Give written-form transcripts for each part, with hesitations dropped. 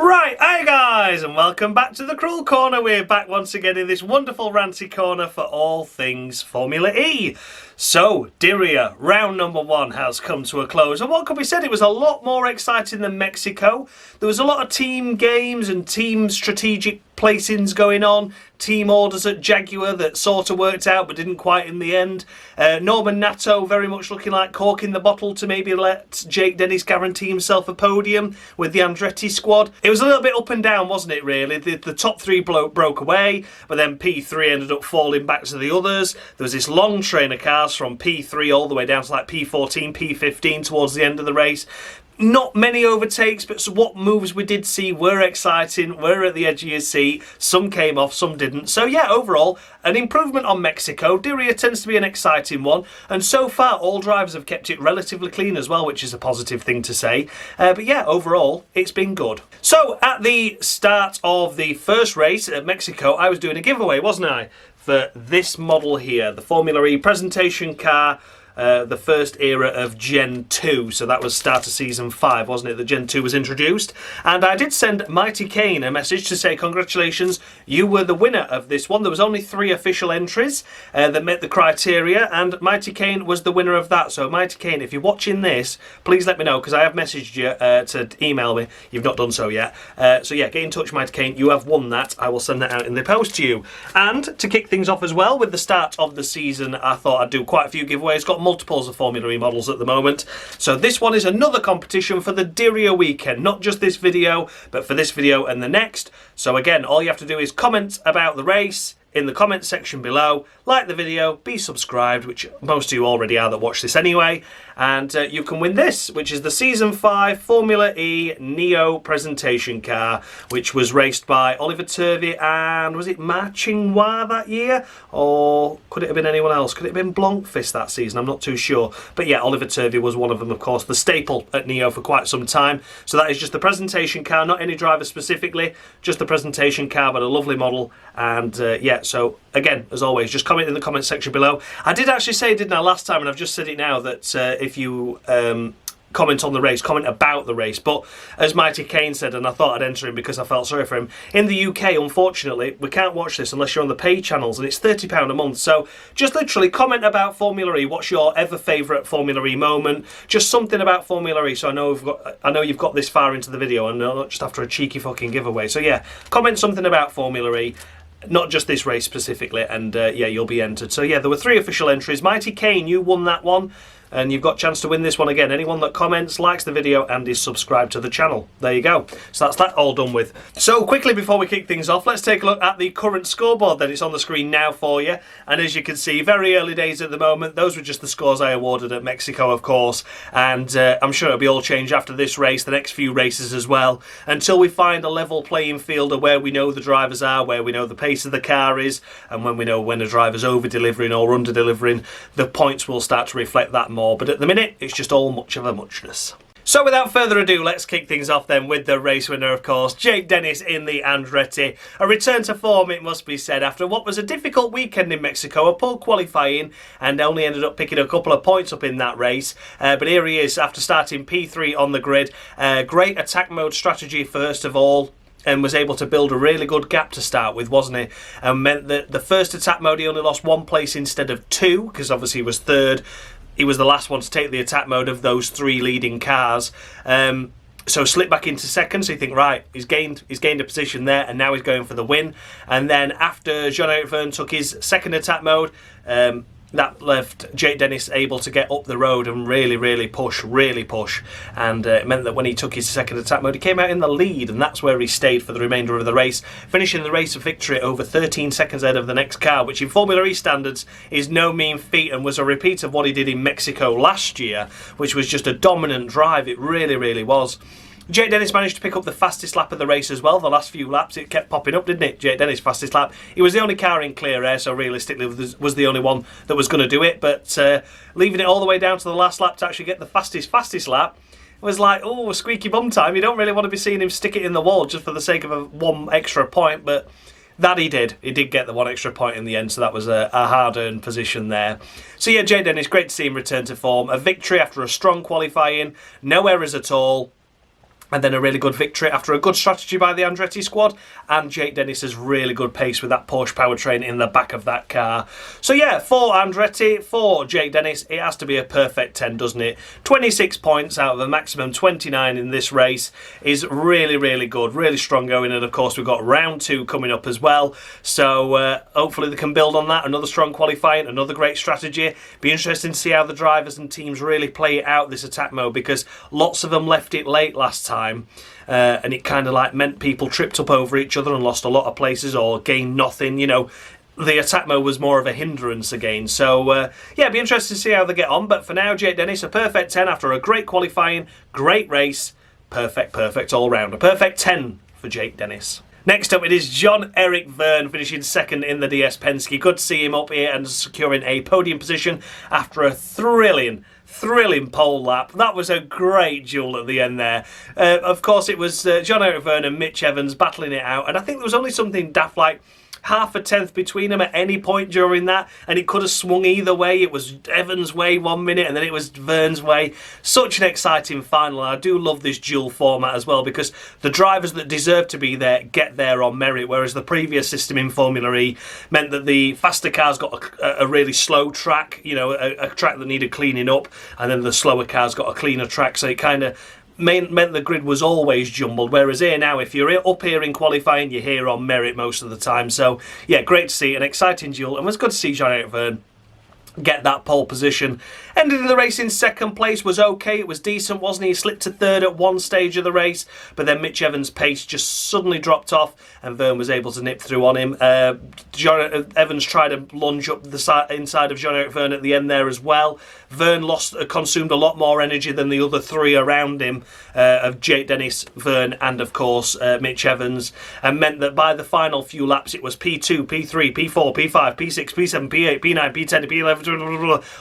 Right, hi guys, and welcome back to the Cruel Corner. We're back once again in this wonderful ranty corner for all things Formula E. So, Diriyah, round number 1 has come to a close, and what could be said? It was a lot more exciting than Mexico. There was a lot of team games and team strategic placings going on, team orders at Jaguar that sort of worked out but didn't quite in the end. Norman Nato very much looking like cork in the bottle to maybe let Jake Dennis guarantee himself a podium with the Andretti squad. It was a little bit up and down, wasn't it, really? The top 3 broke away, but then P3 ended up falling back to the others. There was this long train of cars from P3 all the way down to like P14, P15 towards the end of the race. Not many overtakes, but what moves we did see were exciting, were at the edge of your seat. Some came off, some didn't. So yeah, overall, an improvement on Mexico. Diriyah tends to be an exciting one, and so far all drivers have kept it relatively clean as well, which is a positive thing to say. But yeah, overall, it's been good. So at the start of the first race at Mexico, I was doing a giveaway, wasn't I? For this model here, the Formula E presentation car, the first era of Gen 2, so that was start of Season 5, wasn't it, that Gen 2 was introduced? And I did send Mighty Kane a message to say, congratulations, you were the winner of this one. There was only 3 official entries that met the criteria, and Mighty Kane was the winner of that. So Mighty Kane, if you're watching this, please let me know, because I have messaged you to email me. You've not done so yet. So yeah, get in touch, Mighty Kane. You have won that. I will send that out in the post to you. And to kick things off as well, with the start of the season, I thought I'd do quite a few giveaways. Got multiples of Formula E models at the moment. So this one is another competition for the Diriyah weekend. Not just this video, but for this video and the next. So again, all you have to do is comment about the race in the comment section below, like the video, be subscribed, which most of you already are that watch this anyway, and you can win this, which is the Season 5 Formula E Neo presentation car, which was raced by Oliver Turvey and, was it Marchingwa that year? Or could it have been anyone else? Could it have been Blancfist that season? I'm not too sure. But yeah, Oliver Turvey was one of them, of course, the staple at Neo for quite some time. So that is just the presentation car, not any driver specifically, just the presentation car, but a lovely model. And yeah, so again, as always, just comment in the comment section below. I did actually say, didn't I, last time, and I've just said it now, that if you comment on the race, comment about the race. But as Mighty Kane said, and I thought I'd enter him because I felt sorry for him, in the UK, unfortunately, we can't watch this unless you're on the paid channels, and it's £30 a month. So just literally comment about Formula E. What's your ever favourite Formula E moment? Just something about Formula E, so I know you've got this far into the video, and not just after a cheeky fucking giveaway. So yeah, comment something about Formula E. Not just this race specifically, and yeah, you'll be entered. So yeah, there were 3 official entries. Mighty Kane, you won that one, and you've got a chance to win this one again. Anyone that comments, likes the video, and is subscribed to the channel. There you go. So that's that all done with. So quickly before we kick things off, let's take a look at the current scoreboard. Then it's on the screen now for you. And as you can see, very early days at the moment. Those were just the scores I awarded at Mexico, of course. And I'm sure it'll be all changed after this race, the next few races as well, until we find a level playing field of where we know the drivers are, where we know the pace of the car is, and when we know when a driver's over-delivering or under-delivering, the points will start to reflect that more. But at the minute, it's just all much of a muchness. So without further ado, let's kick things off then with the race winner, of course, Jake Dennis in the Andretti. A return to form, it must be said, after what was a difficult weekend in Mexico, a poor qualifying, and only ended up picking a couple of points up in that race. But here he is after starting P3 on the grid. Great attack mode strategy first of all, and was able to build a really good gap to start with, wasn't he? And meant that the first attack mode he only lost 1 place instead of 2, because obviously he was third. He was the last one to take the attack mode of those 3 leading cars. So slipped back into second, so you think, right, he's gained a position there, and now he's going for the win. And then after Jean-Eric Vergne took his second attack mode, that left Jake Dennis able to get up the road and really push. And it meant that when he took his second attack mode, he came out in the lead, and that's where he stayed for the remainder of the race, finishing the race of victory over 13 seconds ahead of the next car, which in Formula E standards is no mean feat, and was a repeat of what he did in Mexico last year, which was just a dominant drive. It really was. Jake Dennis managed to pick up the fastest lap of the race as well. The last few laps, it kept popping up, didn't it? Jake Dennis' fastest lap. He was the only car in clear air, so realistically was the only one that was going to do it. But leaving it all the way down to the last lap to actually get the fastest lap was like, oh, squeaky bum time. You don't really want to be seeing him stick it in the wall just for the sake of 1 extra point, but that he did. He did get the 1 extra point in the end, so that was a hard-earned position there. So yeah, Jake Dennis, great to see him return to form. A victory after a strong qualifying, no errors at all. And then a really good victory after a good strategy by the Andretti squad, and Jake Dennis's really good pace with that Porsche powertrain in the back of that car. So yeah, for Andretti, for Jake Dennis, it has to be a perfect 10, doesn't it? 26 points out of a maximum 29 in this race is really, really good, really strong going, and of course we've got round 2 coming up as well. So hopefully they can build on that, another strong qualifying, another great strategy. Be interesting to see how the drivers and teams really play it out, this attack mode, because lots of them left it late last time. And it kind of like meant people tripped up over each other and lost a lot of places or gained nothing. You know, the attack mode was more of a hindrance again. So yeah, it'd be interesting to see how they get on. But for now, Jake Dennis, a perfect 10 after a great qualifying, great race, perfect all round. A perfect 10 for Jake Dennis. Next up, it is Jean-Eric Vergne finishing second in the DS Penske. Good to see him up here and securing a podium position after a thrilling pole lap. That was a great duel at the end there. Of course, it was Jean-Eric Vergne and Mitch Evans battling it out, and I think there was only something daft like half a tenth between them at any point during that, and it could have swung either way. It was Evans' way 1 minute and then it was Vergne's way. Such an exciting final. I do love this dual format as well, because the drivers that deserve to be there get there on merit, whereas the previous system in Formula E meant that the faster cars got a really slow track, you know, a track that needed cleaning up, and then the slower cars got a cleaner track, so it kind of meant the grid was always jumbled, whereas here now, if you're up here in qualifying, you're here on merit most of the time. So yeah, great to see, an exciting duel, and it was good to see Jean-Eric Vergne get that pole position. Ended the race in second place, was okay, it was decent, wasn't he? He slipped to third at one stage of the race, but then Mitch Evans' pace just suddenly dropped off and Vergne was able to nip through on him. Evans tried to lunge up the inside of Jean-Eric Vergne at the end there as well. Vergne consumed a lot more energy than the other three around him, of Jake Dennis, Vergne and of course Mitch Evans, and meant that by the final few laps it was P2, P3, P4, P5, P6, P7, P8, P9, P10, P11,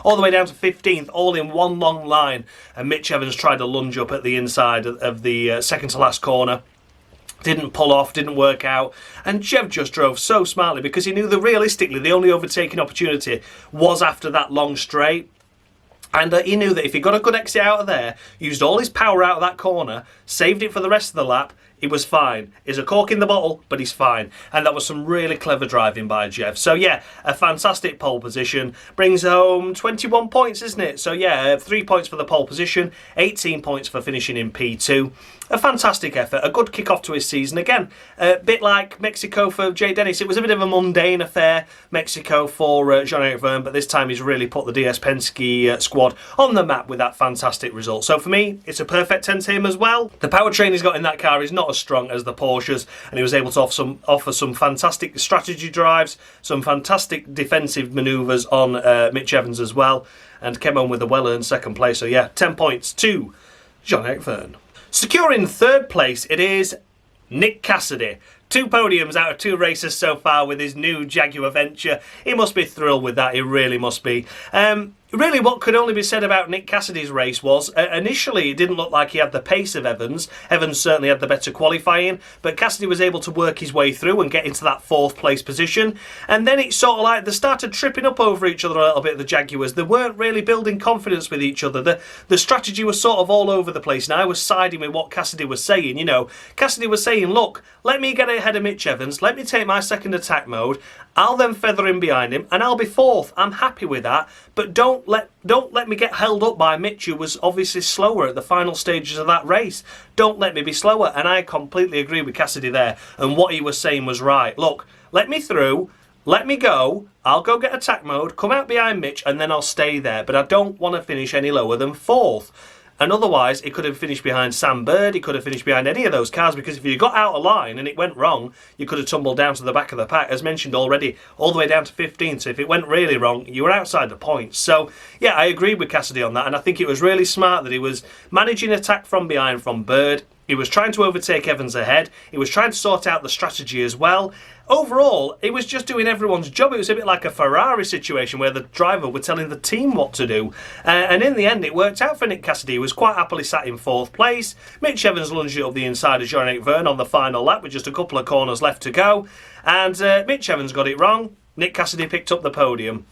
all the way down to 15th, all in one long line, and Mitch Evans tried to lunge up at the inside of the second to last corner. Didn't pull off, didn't work out, and Jev just drove so smartly because he knew that realistically the only overtaking opportunity was after that long straight. And he knew that if he got a good exit out of there, used all his power out of that corner, saved it for the rest of the lap, he was fine. He's a cork in the bottle, but he's fine. And that was some really clever driving by Jev. So yeah, a fantastic pole position. Brings home 21 points, isn't it? So yeah, 3 points for the pole position, 18 points for finishing in P2. A fantastic effort, a good kick-off to his season. Again, a bit like Mexico for Jay Dennis. It was a bit of a mundane affair, Mexico for Jean-Eric Vergne, but this time he's really put the DS Penske squad on the map with that fantastic result. So for me, it's a perfect 10 to him as well. The powertrain he's got in that car is not as strong as the Porsches, and he was able to offer some fantastic strategy drives, some fantastic defensive manoeuvres on Mitch Evans as well, and came on with a well-earned second place. So yeah, 10 points to Jean-Eric Vergne. Securing third place, it is Nick Cassidy. 2 podiums out of 2 races so far with his new Jaguar venture. He must be thrilled with that, he really must be. Really, what could only be said about Nick Cassidy's race was, initially it didn't look like he had the pace of Evans. Evans certainly had the better qualifying, but Cassidy was able to work his way through and get into that 4th place position. And then it's sort of like they started tripping up over each other a little bit, the Jaguars. They weren't really building confidence with each other. The strategy was sort of all over the place, and I was siding with what Cassidy was saying. You know, Cassidy was saying, look, let me get ahead of Mitch Evans, let me take my second attack mode, I'll then feather in behind him, and I'll be 4th. I'm happy with that, but don't let me get held up by Mitch, who was obviously slower at the final stages of that race. Don't let me be slower. And I completely agree with Cassidy there, and what he was saying was right. Look, let me through, let me go, I'll go get attack mode, come out behind Mitch, and then I'll stay there, but I don't want to finish any lower than 4th. And otherwise, he could have finished behind Sam Bird, he could have finished behind any of those cars, because if you got out of line and it went wrong, you could have tumbled down to the back of the pack, as mentioned already, all the way down to 15th. So if it went really wrong, you were outside the points. So yeah, I agree with Cassidy on that, and I think it was really smart that he was managing attack from behind from Bird. He was trying to overtake Evans ahead. He was trying to sort out the strategy as well. Overall, he was just doing everyone's job. It was a bit like a Ferrari situation where the driver were telling the team what to do. And in the end, it worked out for Nick Cassidy. He was quite happily sat in 4th place. Mitch Evans lunged it up the inside of Jean-Eric Vergne on the final lap with just a couple of corners left to go. And Mitch Evans got it wrong. Nick Cassidy picked up the podium.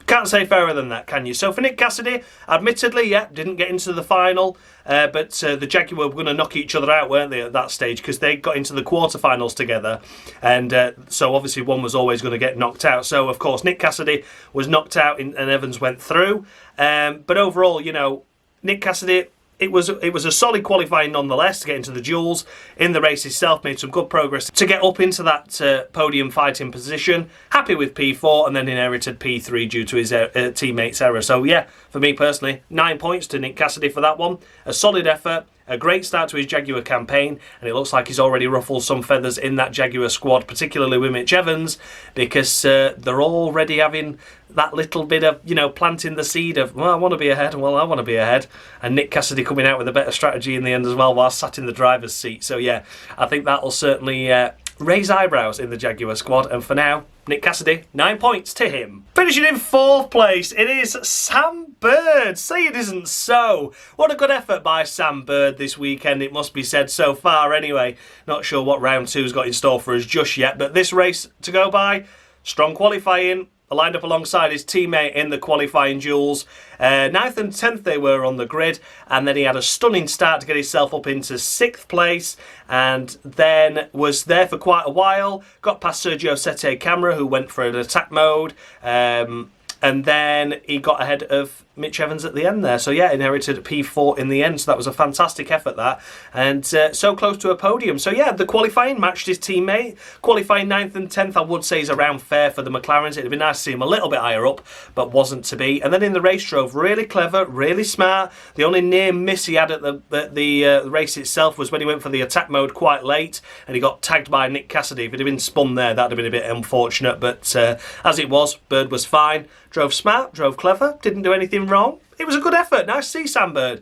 Can't say fairer than that, can you? So for Nick Cassidy, admittedly, yeah, didn't get into the final, but the Jaguar were going to knock each other out, weren't they, at that stage, because they got into the quarterfinals together, and so obviously one was always going to get knocked out. So, of course, Nick Cassidy was knocked out and Evans went through. But overall, you know, Nick Cassidy, it was a solid qualifying nonetheless to get into the duels. In the race itself, made some good progress to get up into that podium fighting position. Happy with P4 and then inherited P3 due to his teammate's error. So yeah, for me personally, 9 points to Nick Cassidy for that one. A solid effort. A great start to his Jaguar campaign, and it looks like he's already ruffled some feathers in that Jaguar squad, particularly with Mitch Evans, because they're already having that little bit of, you know, planting the seed of, well, I want to be ahead, well, I want to be ahead, and Nick Cassidy coming out with a better strategy in the end as well while sat in the driver's seat. So yeah, I think that'll certainly raise eyebrows in the Jaguar squad, and for now, Nick Cassidy, 9 points to him. Finishing in 4th place, it is Sam Bird. Say it isn't so. What a good effort by Sam Bird this weekend, it must be said so far anyway. Not sure what round 2's got in store for us just yet, but this race to go by, strong qualifying, lined up alongside his teammate in the qualifying duels. 9th and 10th they were on the grid, and then he had a stunning start to get himself up into 6th place, and then was there for quite a while. Got past Sergio Sette Camera, who went for an attack mode, and then he got ahead of Mitch Evans at the end there. So yeah, inherited P4 in the end. So that was a fantastic effort, that. And so close to a podium. So yeah, the qualifying matched his teammate. Qualifying 9th and 10th, I would say, is around fair for the McLarens. It'd be nice to see him a little bit higher up, but wasn't to be. And then in the race, drove really clever, really smart. The only near miss he had at the race itself was when he went for the attack mode quite late, and he got tagged by Nick Cassidy. If it had been spun there, that'd have been a bit unfortunate. But as it was, Bird was fine. Drove smart, drove clever, didn't do anything wrong. It was a good effort. Nice to see Sam Bird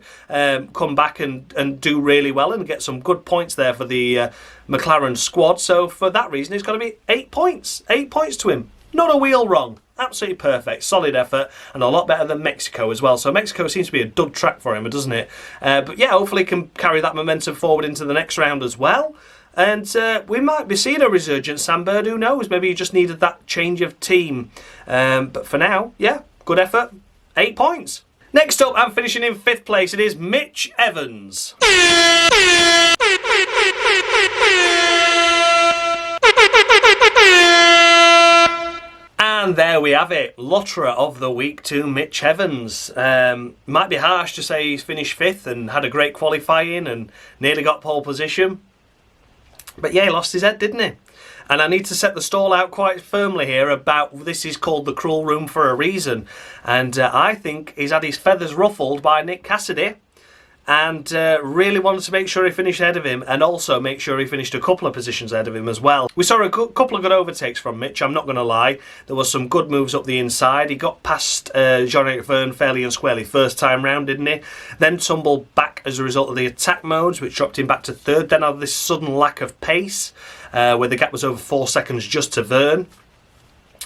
come back and do really well and get some good points there for the McLaren squad. So for that reason, it's got to be 8 points. 8 points to him. Not a wheel wrong. Absolutely perfect. Solid effort, and a lot better than Mexico as well. So Mexico seems to be a dud track for him, doesn't it? But yeah, hopefully he can carry that momentum forward into the next round as well. And we might be seeing a resurgent Sam Bird, who knows? Maybe he just needed that change of team. But for now, yeah, good effort. 8 points. Next up, and finishing in 5th place, it is Mitch Evans. And there we have it. Lotterer of the week to Mitch Evans. Might be harsh to say he's finished 5th and had a great qualifying and nearly got pole position. But yeah, he lost his head, didn't he? And I need to set the stall out quite firmly here about this is called the cruel room for a reason. And I think he's had his feathers ruffled by Nick Cassidy, and really wanted to make sure he finished ahead of him, and also make sure he finished a couple of positions ahead of him as well. We saw a couple of good overtakes from Mitch, I'm not going to lie. There was some good moves up the inside. He got past Jean-Eric Vergne fairly and squarely first time round, didn't he? Then tumbled back as a result of the attack modes, which dropped him back to 3rd. Then had this sudden lack of pace, where the gap was over 4 seconds just to Vergne.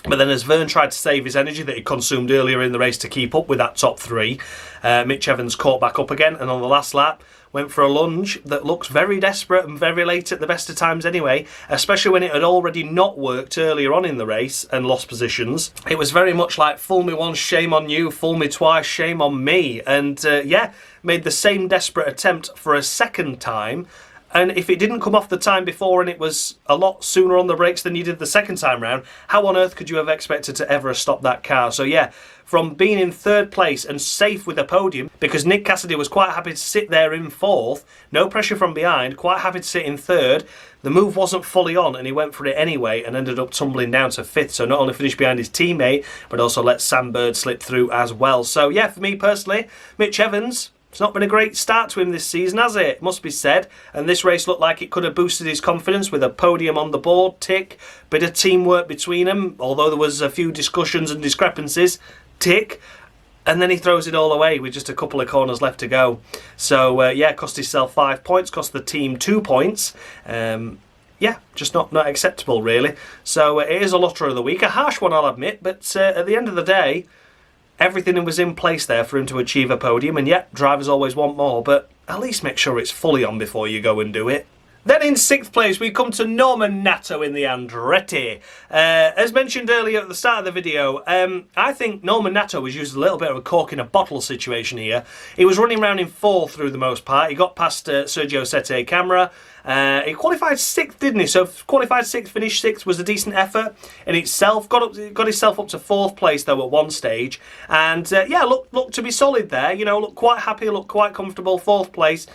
But then as Vergne tried to save his energy that he consumed earlier in the race to keep up with that top 3, Mitch Evans caught back up again, and on the last lap went for a lunge that looks very desperate and very late at the best of times anyway, especially when it had already not worked earlier on in the race and lost positions. It was very much like fool me once, shame on you, fool me twice, shame on me. And yeah, made the same desperate attempt for a second time. And if it didn't come off the time before and it was a lot sooner on the brakes than you did the second time round, how on earth could you have expected to ever have stopped that car? So yeah, from being in 3rd place and safe with a podium, because Nick Cassidy was quite happy to sit there in 4th, no pressure from behind, quite happy to sit in 3rd, the move wasn't fully on and he went for it anyway and ended up tumbling down to 5th. So not only finished behind his teammate, but also let Sam Bird slip through as well. So yeah, for me personally, Mitch Evans, it's not been a great start to him this season, has it? Must be said. And this race looked like it could have boosted his confidence with a podium on the board, tick. Bit of teamwork between them, although there was a few discussions and discrepancies, tick. And then he throws it all away with just a couple of corners left to go. So, yeah, cost himself 5 points, cost the team 2 points. Yeah, just not acceptable, really. So, it is a lottery of the week. A harsh one, I'll admit, but at the end of the day, everything was in place there for him to achieve a podium, and yet drivers always want more, but at least make sure it's fully on before you go and do it. Then in 6th place we come to Norman Nato in the Andretti. As mentioned earlier at the start of the video, I think Norman Nato was used a little bit of a cork in a bottle situation here. He was running around in 4th through the most part. He got past Sergio Sette Camara. He qualified 6th, didn't he? So qualified 6th, finished 6th, was a decent effort in itself. Got himself up to 4th place though at one stage, and yeah, looked to be solid there. You know, looked quite happy, looked quite comfortable, 4th place.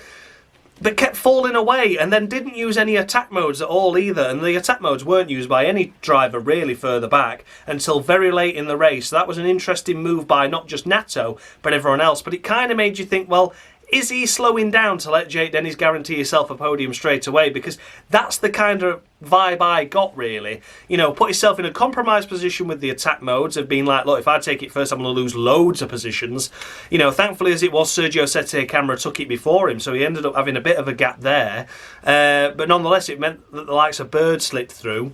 But kept falling away and then didn't use any attack modes at all either. And the attack modes weren't used by any driver really further back until very late in the race. So that was an interesting move by not just Nato, but everyone else. But it kind of made you think, well, is he slowing down to let Jake Dennis guarantee himself a podium straight away? Because that's the kind of vibe I got, really. You know, put yourself in a compromised position with the attack modes of being like, look, if I take it first, I'm going to lose loads of positions. You know, thankfully as it was, Sergio Sette Camara took it before him, so he ended up having a bit of a gap there. But nonetheless, it meant that the likes of Bird slipped through.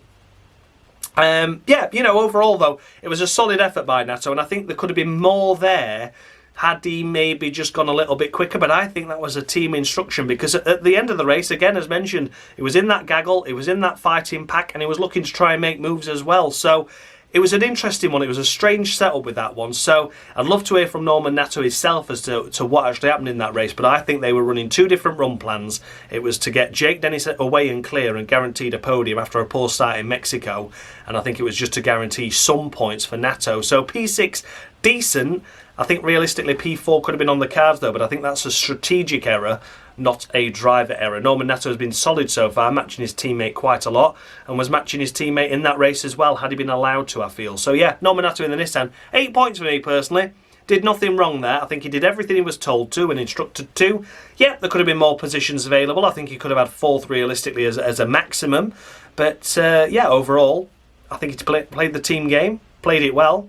Yeah, you know, overall, though, it was a solid effort by Nato, and I think there could have been more there had he maybe just gone a little bit quicker. But I think that was a team instruction, because at the end of the race, again, as mentioned, he was in that gaggle, he was in that fighting pack, and he was looking to try and make moves as well. So it was an interesting one. It was a strange setup with that one. So I'd love to hear from Norman Nato himself as to what actually happened in that race. But I think they were running two different run plans. It was to get Jake Dennis away and clear and guaranteed a podium after a poor start in Mexico. And I think it was just to guarantee some points for Nato. So P6, decent. I think realistically P4 could have been on the cards though, but I think that's a strategic error, not a driver error. Norman Nato has been solid so far, matching his teammate quite a lot, and was matching his teammate in that race as well, had he been allowed to, I feel. So yeah, Norman Nato in the Nissan, 8 points for me personally. Did nothing wrong there. I think he did everything he was told to and instructed to. Yeah, there could have been more positions available. I think he could have had 4th realistically as a maximum. But yeah, overall, I think he played the team game, played it well.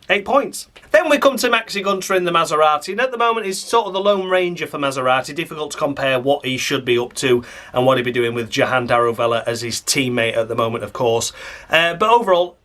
8 points. Then we come to Maxi Gunter in the Maserati, and at the moment he's sort of the lone ranger for Maserati. Difficult to compare what he should be up to and what he'd be doing with Jahan Darovella as his teammate at the moment, of course. But overall,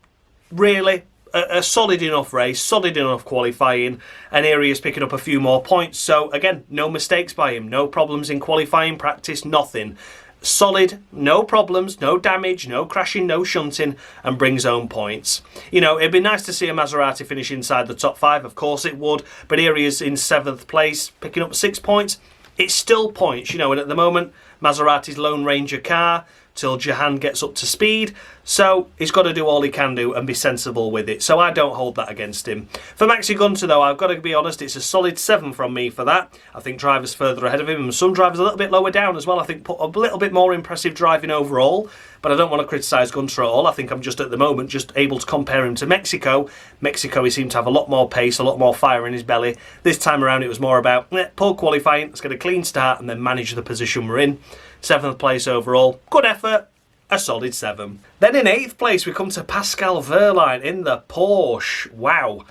really a solid enough race, solid enough qualifying, and here he is picking up a few more points. So again, no mistakes by him, no problems in qualifying practice, nothing. Solid, no problems, no damage, no crashing, no shunting, and brings home points. You know, it'd be nice to see a Maserati finish inside the top 5, of course it would, but here he is in 7th place, picking up 6 points. It's still points, you know, and at the moment, Maserati's Lone Ranger car, till Jahan gets up to speed, so he's got to do all he can do and be sensible with it, so I don't hold that against him. For Maxi Gunter though, I've got to be honest, it's a solid 7 from me for that. I think drivers further ahead of him, and some drivers a little bit lower down as well, I think put a little bit more impressive driving overall, but I don't want to criticise Gunter at all. I think I'm just at the moment just able to compare him to Mexico. Mexico, he seemed to have a lot more pace, a lot more fire in his belly. This time around it was more about poor qualifying, let's get a clean start and then manage the position we're in. 7th place overall, good effort, a solid 7. Then in 8th place we come to Pascal Wehrlein in the Porsche. Wow.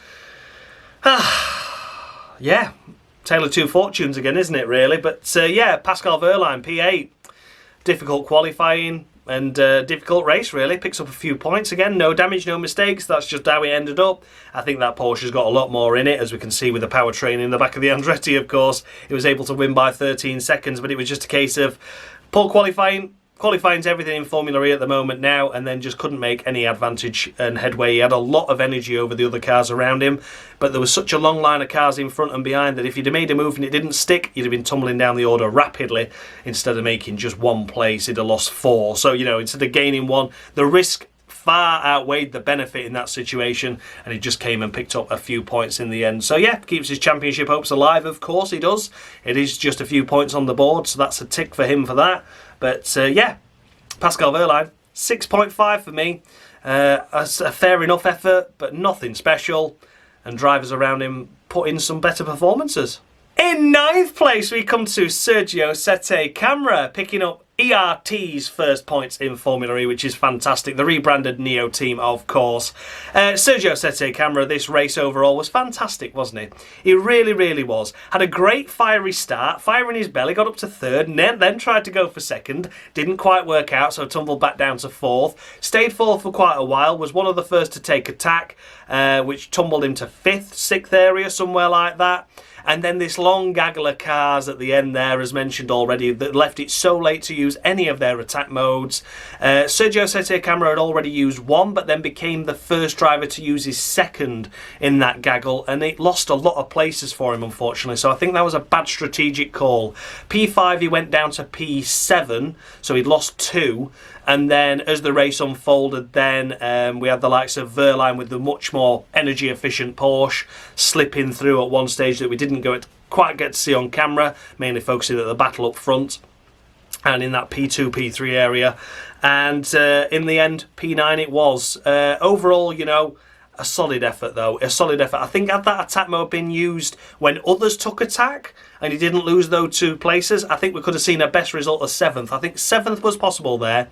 Yeah, tale of two fortunes again, isn't it really? But yeah, Pascal Wehrlein, P8. Difficult qualifying and difficult race really. Picks up a few points again, no damage, no mistakes. That's just how it ended up. I think that Porsche's got a lot more in it, as we can see with the powertrain in the back of the Andretti, of course. It was able to win by 13 seconds, but it was just a case of poor qualifying. Qualifying's everything in Formula E at the moment now, and then just couldn't make any advantage and headway. He had a lot of energy over the other cars around him, but there was such a long line of cars in front and behind that if you'd have made a move and it didn't stick, you'd have been tumbling down the order rapidly. Instead of making just 1 place, he'd have lost 4. So, you know, instead of gaining 1, the risk far outweighed the benefit in that situation, and he just came and picked up a few points in the end. So yeah, keeps his championship hopes alive, of course he does. It is just a few points on the board, so that's a tick for him for that. But yeah, Pascal Wehrlein, 6.5 for me. A fair enough effort, but nothing special, and drivers around him put in some better performances. In 9th place we come to Sergio Sette Camara, picking up ERT's first points in Formula E, which is fantastic. The rebranded Neo team, of course. Sergio Sette Camara, this race overall was fantastic, wasn't it? He really, really was. Had a great fiery start, fire in his belly, got up to 3rd, and then tried to go for 2nd. Didn't quite work out, so tumbled back down to 4th. Stayed 4th for quite a while, was one of the first to take attack, which tumbled him to 5th, 6th area, somewhere like that. And then this long gaggle of cars at the end there, as mentioned already, that left it so late to use any of their attack modes. Sergio Sette Camara had already used one, but then became the first driver to use his second in that gaggle, and it lost a lot of places for him, unfortunately. So I think that was a bad strategic call. P5, he went down to P7, so he'd lost 2. And then as the race unfolded, then we had the likes of Verline with the much more energy efficient Porsche slipping through at one stage that we didn't quite get to see on camera, mainly focusing at the battle up front and in that P2, P3 area. And in the end, P9 it was. Overall, you know, a solid effort though, a solid effort. I think had that attack mode been used when others took attack and he didn't lose those 2 places, I think we could have seen a best result of 7th. I think 7th was possible there.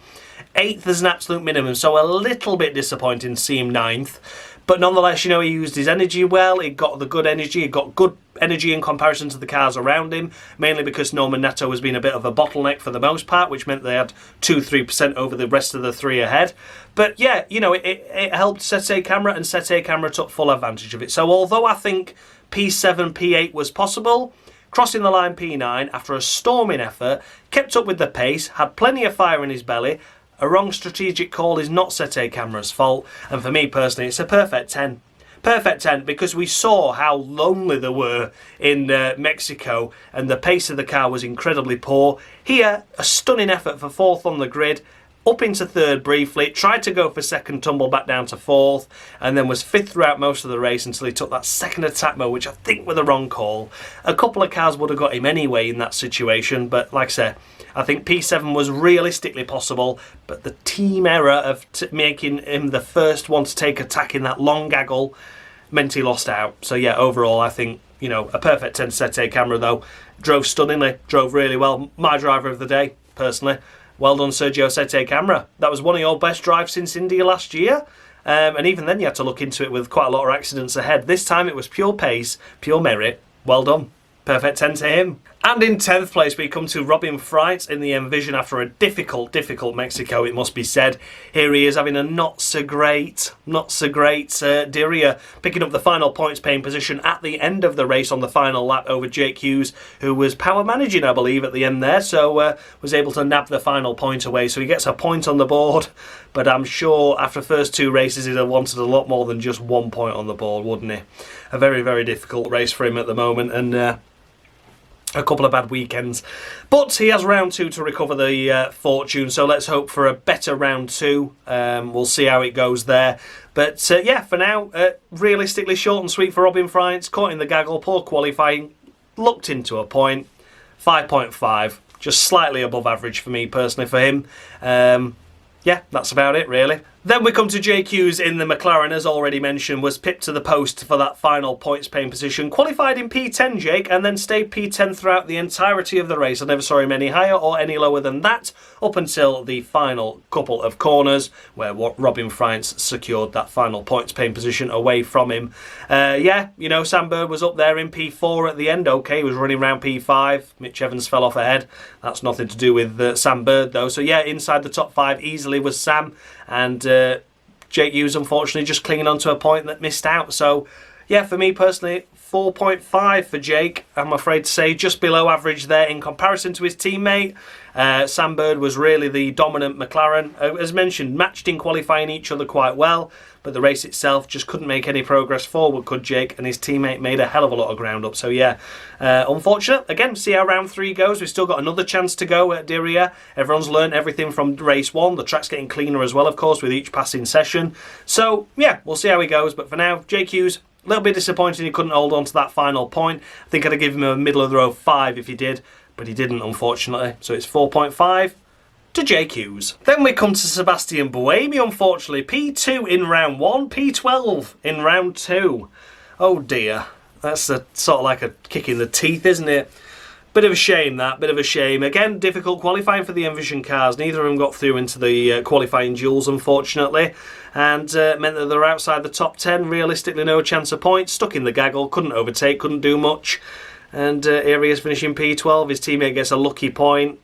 8th is an absolute minimum, so a little bit disappointing to see him 9th. But nonetheless, you know, he used his energy well, he got the good energy, he got good energy in comparison to the cars around him, mainly because Norman Netto has been a bit of a bottleneck for the most part, which meant they had 2-3% over the rest of the 3 ahead. But yeah, you know, it helped Sette Camara, and Sette Camara took full advantage of it. So although I think P7, P8 was possible, crossing the line P9 after a storming effort, kept up with the pace, had plenty of fire in his belly. A wrong strategic call is not Sette Camara's fault, and for me personally it's a perfect 10. Perfect 10, because we saw how lonely they were in Mexico and the pace of the car was incredibly poor. Here, a stunning effort for 4th on the grid, up into 3rd briefly, tried to go for 2nd, tumble back down to 4th, and then was 5th throughout most of the race until he took that 2nd attack mode, which I think were the wrong call. A couple of cars would have got him anyway in that situation, but like I said, I think P7 was realistically possible, but the team error of making him the first one to take attack in that long gaggle meant he lost out. So yeah, overall I think, you know, a perfect 10 Sette Camara though. Drove stunningly, drove really well. My driver of the day, personally. Well done, Sergio Sette Camara. That was one of your best drives since India last year. And even then you had to look into it with quite a lot of accidents ahead. This time it was pure pace, pure merit. Well done. Perfect 10 to him. And in 10th place we come to Robin Freight in the Envision after a difficult Mexico, it must be said. Here he is having a not so great Diriyah, picking up the final points paying position at the end of the race on the final lap over Jake Hughes, who was power managing, I believe, at the end there, so was able to nab the final point away. So he gets a point on the board, but I'm sure after the first 2 races he'd have wanted a lot more than just 1 point on the board, wouldn't he? A very, very difficult race for him at the moment, and a couple of bad weekends, but he has round 2 to recover the fortune, so let's hope for a better round 2. We'll see how it goes there, but yeah, for now, realistically short and sweet for Robin Freight. Caught in the gaggle, poor qualifying, looked into a point, 5.5, just slightly above average for me personally for him. Yeah, that's about it really. Then we come to Jake Hughes in the McLaren, as already mentioned, was pipped to the post for that final points paying position. Qualified in P10, Jake, and then stayed P10 throughout the entirety of the race. I never saw him any higher or any lower than that, up until the final couple of corners, where Robin Freight secured that final points paying position away from him. Yeah, you know, Sam Bird was up there in P4 at the end. Okay, he was running around P5. Mitch Evans fell off ahead. That's nothing to do with Sam Bird, though. So yeah, inside the top 5 easily was Sam, and Jake Hughes unfortunately just clinging on to a point that missed out. So yeah, for me personally, 4.5 for Jake, I'm afraid to say, just below average there in comparison to his teammate. Sam Bird was really the dominant McLaren. As mentioned, matched in qualifying each other quite well, but the race itself just couldn't make any progress forward, could Jake, and his teammate made a hell of a lot of ground up. So yeah, unfortunate. Again, see how round 3 goes. We've still got another chance to go at Diriyah. Everyone's learned everything from race 1. The track's getting cleaner as well, of course, with each passing session. So yeah, we'll see how he goes. But for now, Jake Hughes, a little bit disappointed he couldn't hold on to that final point. I think I'd have given him a middle of the road 5 if he did, but he didn't, unfortunately. So it's 4.5 to Jake Hughes. Then we come to Sebastian Buemi, unfortunately. P2 in round 1, P12 in round 2. Oh dear. That's sort of like a kick in the teeth, isn't it? Bit of a shame, that. Bit of a shame. Again, difficult qualifying for the Envision cars. Neither of them got through into the qualifying duels, unfortunately, and meant that they're outside the top 10. Realistically, no chance of points. Stuck in the gaggle. Couldn't overtake. Couldn't do much. And here he is finishing P12. His teammate gets a lucky point.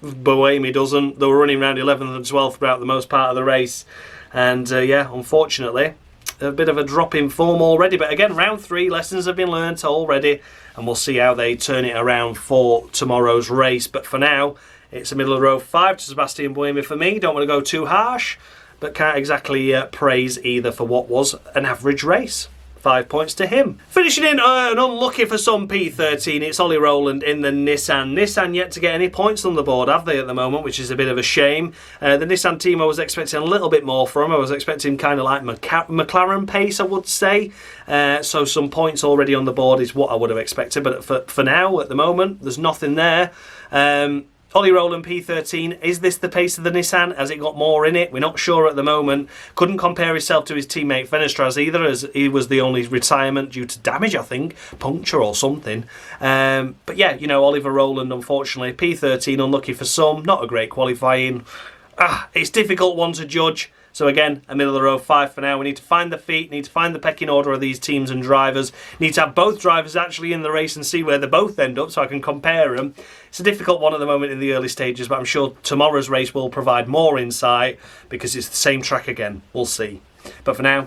Buemi doesn't. They were running around 11th and 12th throughout the most part of the race. And yeah, unfortunately, a bit of a drop in form already. But again, round 3, lessons have been learnt already, and we'll see how they turn it around for tomorrow's race. But for now, it's a middle of row 5 to Sebastian Buemi for me. Don't want to go too harsh, but can't exactly praise either for what was an average race. 5 points to him. Finishing in an unlucky for some P13, it's Ollie Rowland in the Nissan. Nissan yet to get any points on the board, have they, at the moment, which is a bit of a shame. The Nissan team, I was expecting a little bit more from. I was expecting kind of like McLaren pace, I would say. So some points already on the board is what I would have expected. But for now, at the moment, there's nothing there. Ollie Rowland P13, is this the pace of the Nissan? Has it got more in it? We're not sure at the moment. Couldn't compare himself to his teammate Fenestraz either, as he was the only retirement due to damage, I think, puncture or something. But yeah, you know, Oliver Rowland, unfortunately, P13, unlucky for some, not a great qualifying. It's a difficult one to judge. So again, a middle of the row 5 for now. We need to find the feet, need to find the pecking order of these teams and drivers. Need to have both drivers actually in the race and see where they both end up so I can compare them. It's a difficult one at the moment in the early stages, but I'm sure tomorrow's race will provide more insight because it's the same track again. We'll see. But for now,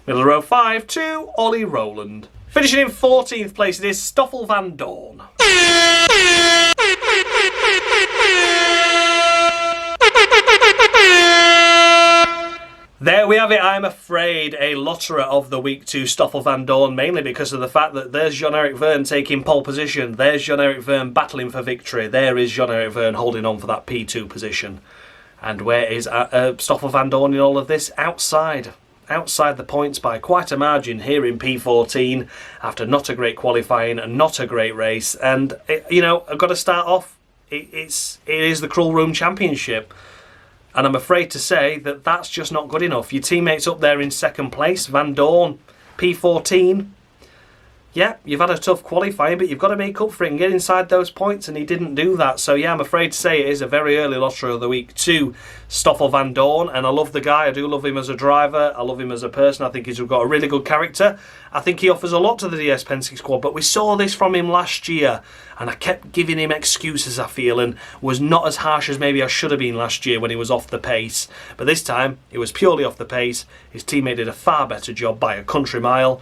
middle of row 5 to Ollie Rowland. Finishing in 14th place, it is Stoffel van Dorn. There we have it, I'm afraid, a lotterer of the week to Stoffel van Dorn, mainly because of the fact that there's Jean-Eric Vergne taking pole position, there's Jean-Eric Vergne battling for victory, there is Jean-Eric Vergne holding on for that P2 position. And where is Stoffel van Dorn in all of this? Outside the points by quite a margin here in P14 after not a great qualifying and not a great race. And, you know, I've got to start off, it is the Cruel Room Championship. And I'm afraid to say that that's just not good enough. Your teammate's up there in second place, Van Dorn, P14. Yeah, you've had a tough qualifying, but you've got to make up for it and get inside those points, and he didn't do that. So yeah, I'm afraid to say it is a very early lottery of the week to Stoffel van Dorn, and I love the guy. I do love him as a driver. I love him as a person. I think he's got a really good character. I think he offers a lot to the DS Penske squad, but we saw this from him last year, and I kept giving him excuses, I feel, and was not as harsh as maybe I should have been last year when he was off the pace. But this time, it was purely off the pace. His teammate did a far better job by a country mile.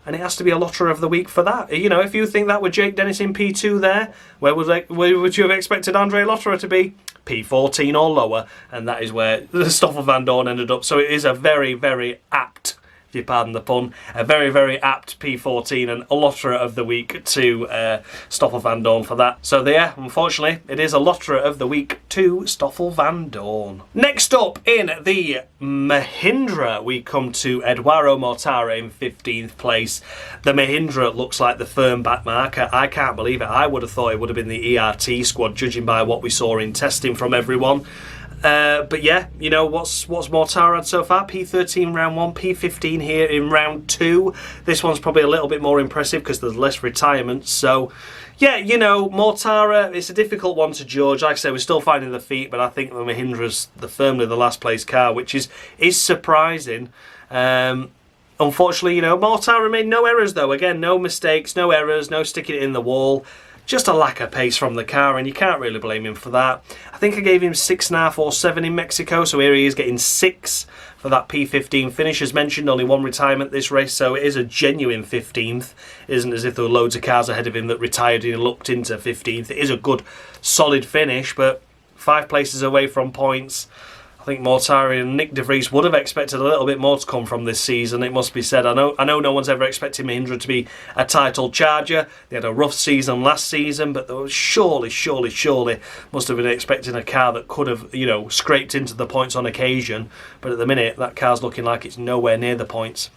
And it has to be a lottery of the week for that. You know, if you think that with Jake Dennis in P2 there, where would you have expected Andre Lotterer to be? P14 or lower. And that is where Stoffel van Dorn ended up. So it is a very, very apt, if you pardon the pun, a very, very apt P14 and a lotterer of the week to Stoffel van Dorn for that. So there, unfortunately, it is a lotterer of the week to Stoffel van Dorn. Next up in the Mahindra, we come to Eduardo Mortara in 15th place. The Mahindra looks like the firm back marker. I can't believe it. I would have thought it would have been the ERT squad, judging by what we saw in testing from everyone. But yeah, you know, what's Mortara had so far? P13 round 1, P15 here in round 2. This one's probably a little bit more impressive because there's less retirements. So yeah, you know, Mortara, it's a difficult one to judge. Like I said, we're still finding the feet, but I think the Mahindra's firmly the last place car, which is surprising. Unfortunately, you know, Mortara made no errors though. Again, no mistakes, no errors, no sticking it in the wall. Just a lack of pace from the car, and you can't really blame him for that. I think I gave him 6.5 or 7 in Mexico, so here he is getting 6 for that P15 finish. As mentioned, only one retirement this race, so it is a genuine 15th. It isn't as if there were loads of cars ahead of him that retired and he looked into 15th. It is a good, solid finish, but 5 places away from points. I think Mortara and Nick De Vries would have expected a little bit more to come from this season, it must be said. I know no one's ever expected Mahindra to be a title charger. They had a rough season last season, but they were surely must have been expecting a car that could have, you know, scraped into the points on occasion. But at the minute, that car's looking like it's nowhere near the points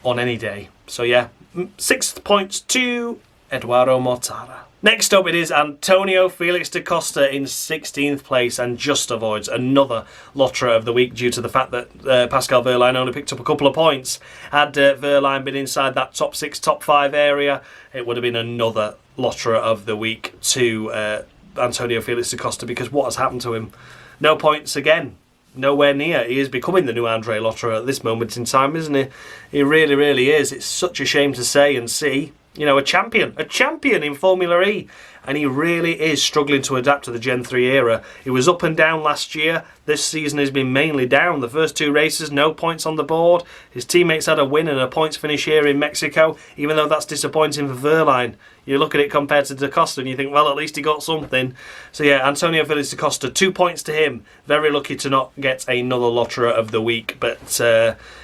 on any day. So yeah, 6 points to Eduardo Mortara. Next up, it is Antonio Felix da Costa in 16th place and just avoids another lotterer of the week due to the fact that Pascal Wehrlein only picked up a couple of points. Had Wehrlein been inside that top 6, top 5 area, it would have been another lotterer of the week to Antonio Felix da Costa, because what has happened to him? No points again. Nowhere near. He is becoming the new Andre Lotterer at this moment in time, isn't he? He really, really is. It's such a shame to say and see. you know, a champion in Formula E. And he really is struggling to adapt to the Gen 3 era. He was up and down last year. This season has been mainly down. The first 2 races, no points on the board. His teammates had a win and a points finish here in Mexico, even though that's disappointing for Wehrlein. You look at it compared to Da Costa and you think, well, at least he got something. So yeah, Antonio Felix Da Costa, 2 points to him. Very lucky to not get another Lotterer of the week. But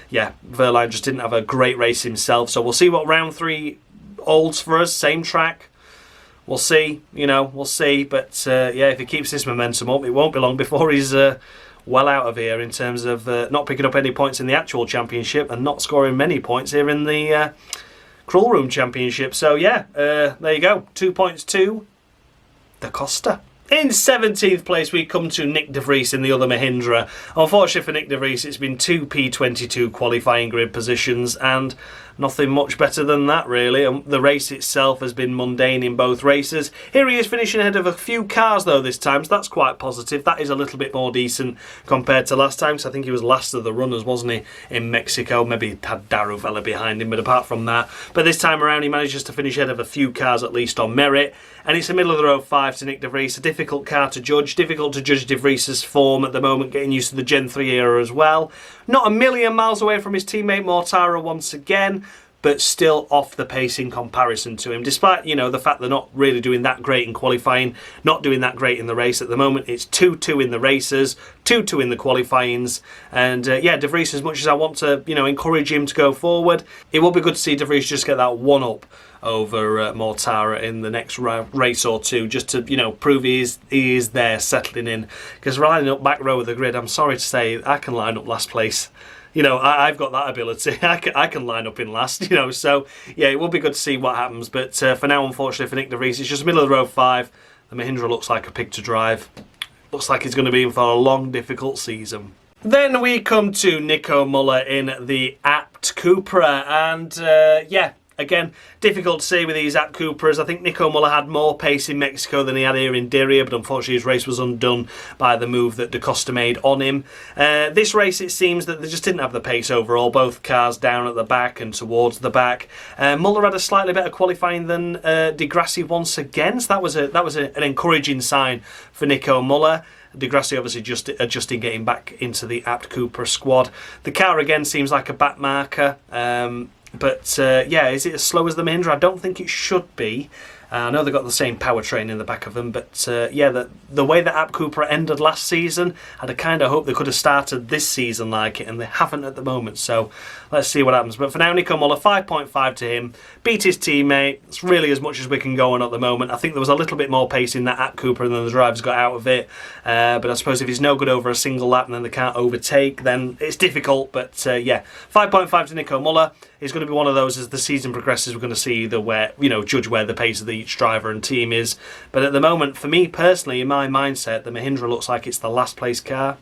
yeah, Wehrlein just didn't have a great race himself. So we'll see what round 3 holds for us. Same track. We'll see, you know, we'll see. But yeah, if he keeps this momentum up, it won't be long before he's well out of here in terms of not picking up any points in the actual championship and not scoring many points here in the Crawl Room Championship. So yeah, there you go. 2 points to Da Costa. In 17th place, we come to Nick De Vries in the other Mahindra. Unfortunately for Nick De Vries, it's been 2 P22 qualifying grid positions and nothing much better than that, really. The race itself has been mundane in both races. Here he is finishing ahead of a few cars, though, this time, so that's quite positive. That is a little bit more decent compared to last time, so I think he was last of the runners, wasn't he, in Mexico? Maybe he had Daruvella behind him, but apart from that. But this time around, he manages to finish ahead of a few cars, at least on merit. And it's a middle-of-the-road 5 to Nick De Vries. A difficult car to judge. Difficult to judge De Vries' form at the moment, getting used to the Gen 3 era as well. Not a million miles away from his teammate Mortara once again, but still off the pace in comparison to him, despite, you know, the fact they're not really doing that great in qualifying, not doing that great in the race at the moment. It's 2-2 in the races, 2-2 in the qualifyings, and yeah, De Vries, as much as I want to, you know, encourage him to go forward, it will be good to see De Vries just get that one up over Mortara in the next race or two, just to, you know, prove he is there, settling in. Because lining up back row of the grid, I'm sorry to say, I can line up last place. You know, I've got that ability. I can line up in last, you know. So, yeah, it will be good to see what happens. But for now, unfortunately, for Nick De Vries, it's just middle of the road 5. The Mahindra looks like a pig to drive. Looks like he's going to be in for a long, difficult season. Then we come to Nico Muller in the Apt Cupra. And, yeah, again, difficult to say with these Apt Cupras. I think Nico Muller had more pace in Mexico than he had here in Diriyah, but unfortunately his race was undone by the move that Da Costa made on him. This race, it seems that they just didn't have the pace overall, both cars down at the back and towards the back. Muller had a slightly better qualifying than Di Grassi once again, so that was an encouraging sign for Nico Muller. Di Grassi obviously just adjusting, getting back into the Apt Cupra squad. The car again seems like a back marker. But yeah, is it as slow as the Mahindra? I don't think it should be. I know they've got the same powertrain in the back of them, but yeah, the way that Apt Cupra ended last season, I'd kind of hoped they could have started this season like it, and they haven't at the moment, so let's see what happens. But for now, Nico Muller, 5.5 to him, beat his teammate. It's really as much as we can go on at the moment. I think there was a little bit more pace in that Apt Cupra than the drivers got out of it, but I suppose if he's no good over a single lap and then they can't overtake, then it's difficult. But yeah, 5.5 to Nico Muller. It's going to be one of those as the season progresses. We're going to see either where, you know, judge where the pace of each driver and team is. But at the moment, for me personally, in my mindset, the Mahindra looks like it's the last place car,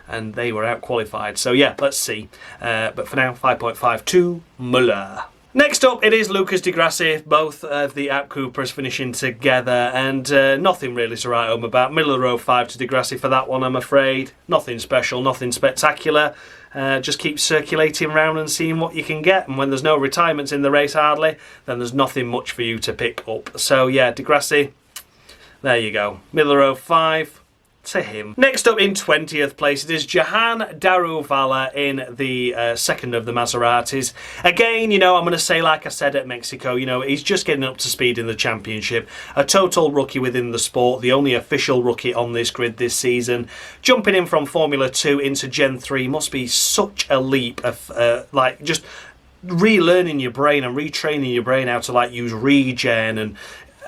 and they were out qualified. So yeah, let's see. But for now, 5.5 to Muller. Next up, it is Lucas Di Grassi, both of the Apt Cupras finishing together, and nothing really to write home about. Middle of the road 5 to Di Grassi for that one, I'm afraid. Nothing special, nothing spectacular. Just keep circulating around and seeing what you can get, and when there's no retirements in the race hardly, then there's nothing much for you to pick up. So yeah, Di Grassi, there you go. Middle of the road 5 to him. Next up in 20th place, it is Jahan Daruvalla in the second of the Maseratis. Again, you know, I'm going to say like I said at Mexico, you know, he's just getting up to speed in the championship. A total rookie within the sport, the only official rookie on this grid this season. Jumping in from Formula 2 into Gen 3 must be such a leap of, like, just relearning your brain and retraining your brain how to, like, use regen and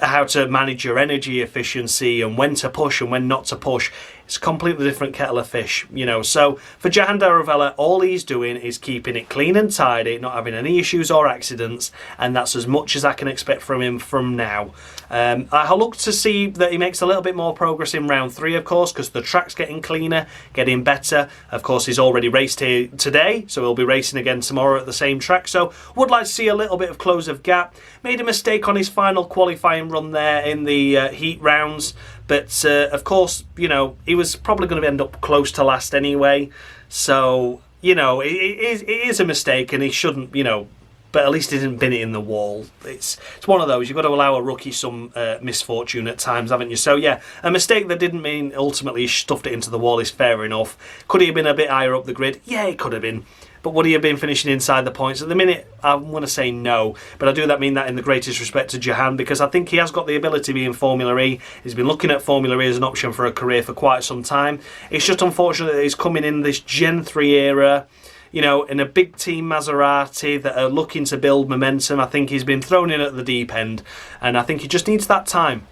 how to manage your energy efficiency and when to push and when not to push. It's a completely different kettle of fish, you know. So for Jahan Daruvalla, all he's doing is keeping it clean and tidy, not having any issues or accidents, and that's as much as I can expect from him from now. I look to see that he makes a little bit more progress in round 3, of course, because the track's getting cleaner, getting better. Of course, he's already raced here today, so he'll be racing again tomorrow at the same track. So would like to see a little bit of close of gap. Made a mistake on his final qualifying run there in the heat rounds, but of course, you know, he was probably going to end up close to last anyway. So, you know, it is a mistake, and he shouldn't, you know, but at least he didn't bin it in the wall. It's one of those. You've got to allow a rookie some misfortune at times, haven't you? So yeah, a mistake that didn't mean ultimately he stuffed it into the wall is fair enough. Could he have been a bit higher up the grid? Yeah, it could have been. But would he have been finishing inside the points? At the minute, I'm going to say no. But I do mean that in the greatest respect to Jehan, because I think he has got the ability to be in Formula E. He's been looking at Formula E as an option for a career for quite some time. It's just unfortunate that he's coming in this Gen 3 era, you know, in a big team Maserati that are looking to build momentum. I think he's been thrown in at the deep end, and I think he just needs that time.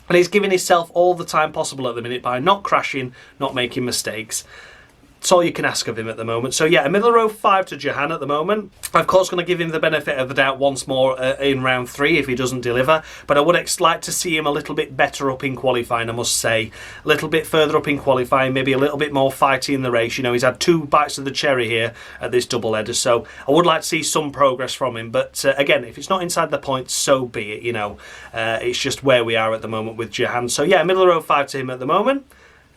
And he's giving himself all the time possible at the minute by not crashing, not making mistakes. That's all you can ask of him at the moment. So yeah, a middle row 5 to Jehan at the moment. Of course, going to give him the benefit of the doubt once more in round 3 if he doesn't deliver. But I would like to see him a little bit better up in qualifying, I must say. A little bit further up in qualifying, maybe a little bit more fighty in the race. You know, he's had 2 bites of the cherry here at this double header. So I would like to see some progress from him. But again, if it's not inside the points, so be it. You know, it's just where we are at the moment with Jehan. So yeah, middle row 5 to him at the moment.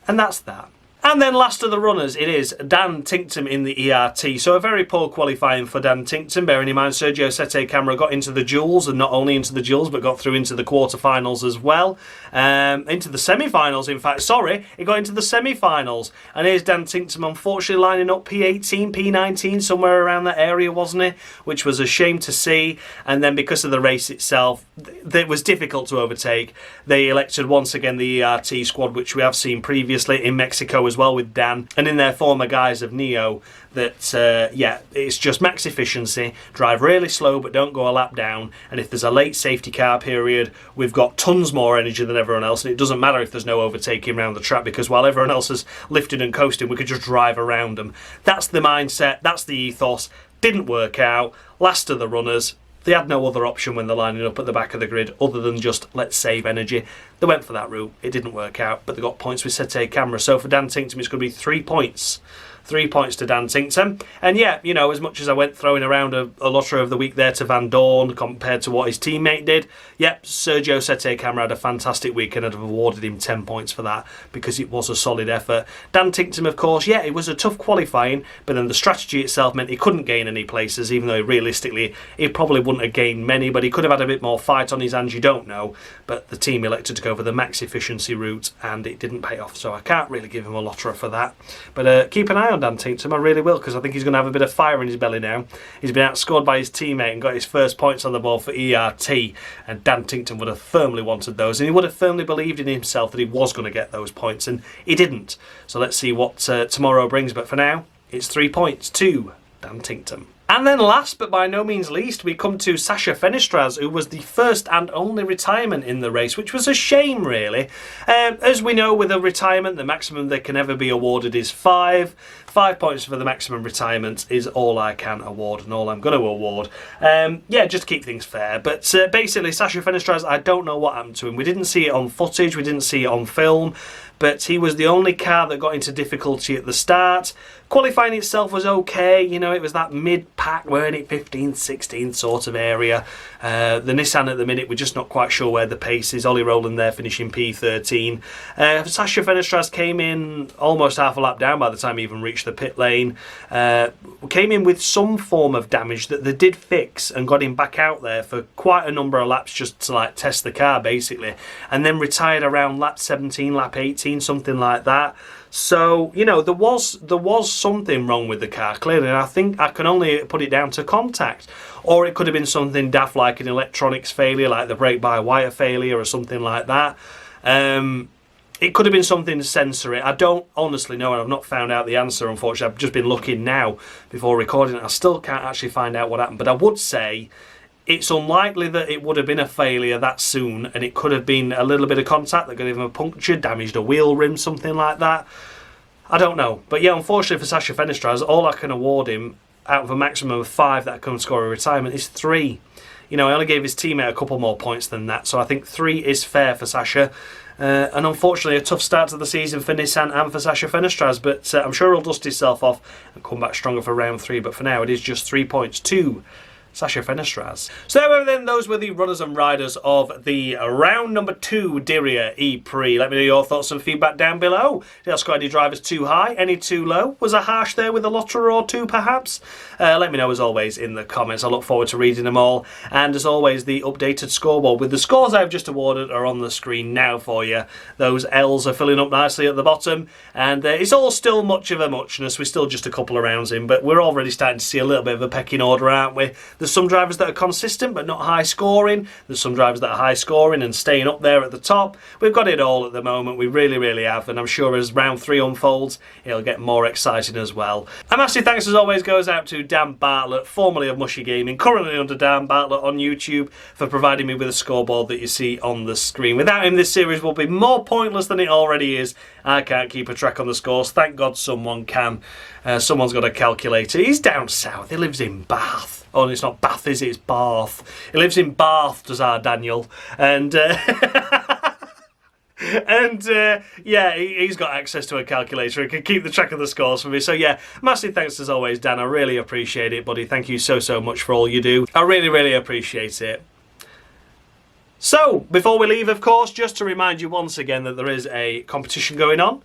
And that's that. And then last of the runners, it is Dan Tinctum in the ERT. So a very poor qualifying for Dan Tinctum, bearing in mind Sergio Sette Camara got into the duels, and not only into the duels, but got through into the quarterfinals as well. Into the semi-finals, in fact. Sorry, he got into the semi-finals. And here's Dan Tinctum, unfortunately lining up P18, P19, somewhere around that area, wasn't it? Which was a shame to see. And then because of the race itself, it was difficult to overtake. They elected once again the ERT squad, which we have seen previously in Mexico as well with Dan, and in their former guise of Neo, that yeah, it's just max efficiency, drive really slow but don't go a lap down, and if there's a late safety car period, we've got tons more energy than everyone else, and it doesn't matter if there's no overtaking around the track, because while everyone else is lifting and coasting, we could just drive around them. That's the mindset, that's the ethos. Didn't work out. Last of the runners. They had no other option when they're lining up at the back of the grid other than just let's save energy. They went for that route. It didn't work out, but they got points with Sette Camara. So for Dan Tinctum, it's going to be 3 points. 3 points to Dan Tinctum. And yeah, you know, as much as I went throwing around a lottery of the week there to Van Dorn compared to what his teammate did, yep, Sergio Sette Camara had a fantastic week, and I'd have awarded him 10 points for that because it was a solid effort. Dan Tinctum, of course, yeah, it was a tough qualifying, but then the strategy itself meant he couldn't gain any places, even though realistically he probably wouldn't have gained many, but he could have had a bit more fight on his hands, you don't know. But the team elected to go for the max efficiency route, and it didn't pay off, so I can't really give him a lottery for that. But keep an eye on Dan Tinctum, I really will, because I think he's going to have a bit of fire in his belly now. He's been outscored by his teammate and got his first points on the board for ERT, and Dan Tinctum would have firmly wanted those, and he would have firmly believed in himself that he was going to get those points, and he didn't. So let's see what tomorrow brings, but for now, it's 3 points to Dan Tinctum. And then last but by no means least, we come to Sasha Fenestraz, who was the first and only retirement in the race, which was a shame, really. As we know, with a retirement, the maximum they can ever be awarded is 5. 5 points for the maximum retirement is all I can award and all I'm going to award. Yeah, just to keep things fair. But basically, Sasha Fenestraz, I don't know what happened to him. We didn't see it on footage, we didn't see it on film, but he was the only car that got into difficulty at the start. Qualifying itself was okay, you know, it was that mid-pack, weren't it, 15th, 16th sort of area. The Nissan at the minute, we're just not quite sure where the pace is. Ollie Rowland there finishing P13. Sasha Fenestraz came in almost half a lap down by the time he even reached the pit lane. Came in with some form of damage that they did fix and got him back out there for quite a number of laps just to like test the car basically, and then retired around lap 17, lap 18, something like that. So, you know, there was something wrong with the car, clearly, and I think I can only put it down to contact. Or it could have been something daft like an electronics failure, like the brake-by-wire failure or something like that. It could have been something sensory. I don't honestly know, and I've not found out the answer, unfortunately. I've just been looking now before recording it. I still can't actually find out what happened, but I would say it's unlikely that it would have been a failure that soon, and it could have been a little bit of contact that could have punctured, damaged a wheel rim, something like that. I don't know. But yeah, unfortunately for Sasha Fenestraz, all I can award him out of a maximum of 5 that can score a retirement is 3. You know, I only gave his teammate a couple more points than that, so I think 3 is fair for Sasha. And unfortunately, a tough start to the season for Nissan and for Sasha Fenestraz, but I'm sure he'll dust himself off and come back stronger for round 3. But for now, it is just 3 points to Sasha Fenestraz. So then, those were the runners and riders of the round number 2 Diriyah E-Prix. Let me know your thoughts and feedback down below. Did I score any drivers too high? Any too low? Was I harsh there with a lotter or two perhaps? Let me know as always in the comments. I look forward to reading them all. And as always, the updated scoreboard with the scores I've just awarded are on the screen now for you. Those L's are filling up nicely at the bottom. And it's all still much of a muchness. We're still just a couple of rounds in, but we're already starting to see a little bit of a pecking order, aren't we? There's some drivers that are consistent but not high scoring. There's some drivers that are high scoring and staying up there at the top. We've got it all at the moment. We really have, and I'm sure as round 3 unfolds, it'll get more exciting as well. A massive thanks as always goes out to Dan Bartlett, formerly of Mushy Gaming, currently under Dan Bartlett on YouTube, for providing me with a scoreboard that you see on the screen. Without him, this series will be more pointless than it already is. I can't keep a track on the scores. Thank God someone can. Someone's got a calculator. He's down south. He lives in Bath. Oh, it's not Bath, is it? It's Bath. He lives in Bath, does our Daniel. And yeah, he's got access to a calculator. He can keep the track of the scores for me. So yeah, massive thanks as always, Dan. I really appreciate it, buddy. Thank you so much for all you do. I really appreciate it. So, before we leave, of course, just to remind you once again that there is a competition going on.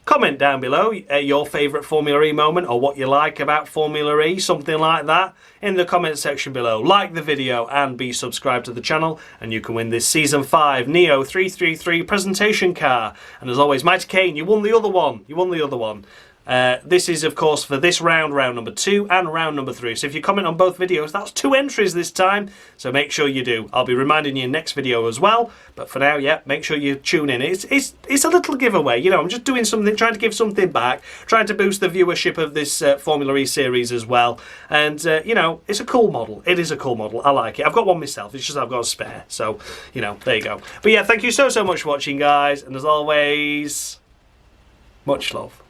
Comment down below your favourite Formula E moment or what you like about Formula E, something like that, in the comment section below. Like the video and be subscribed to the channel, and you can win this Season 5 Neo 333 presentation car. And as always, Mighty Kane, you won the other one. You won the other one. This is, of course, for this round, round number 2 and round number 3. So if you comment on both videos, that's 2 entries this time. So make sure you do. I'll be reminding you in next video as well. But for now, yeah, make sure you tune in. It's a little giveaway. You know, I'm just doing something, trying to give something back, trying to boost the viewership of this Formula E series as well. And, you know, it's a cool model. It is a cool model. I like it. I've got one myself. It's just I've got a spare. So, you know, there you go. But yeah, thank you so much for watching, guys. And as always, much love.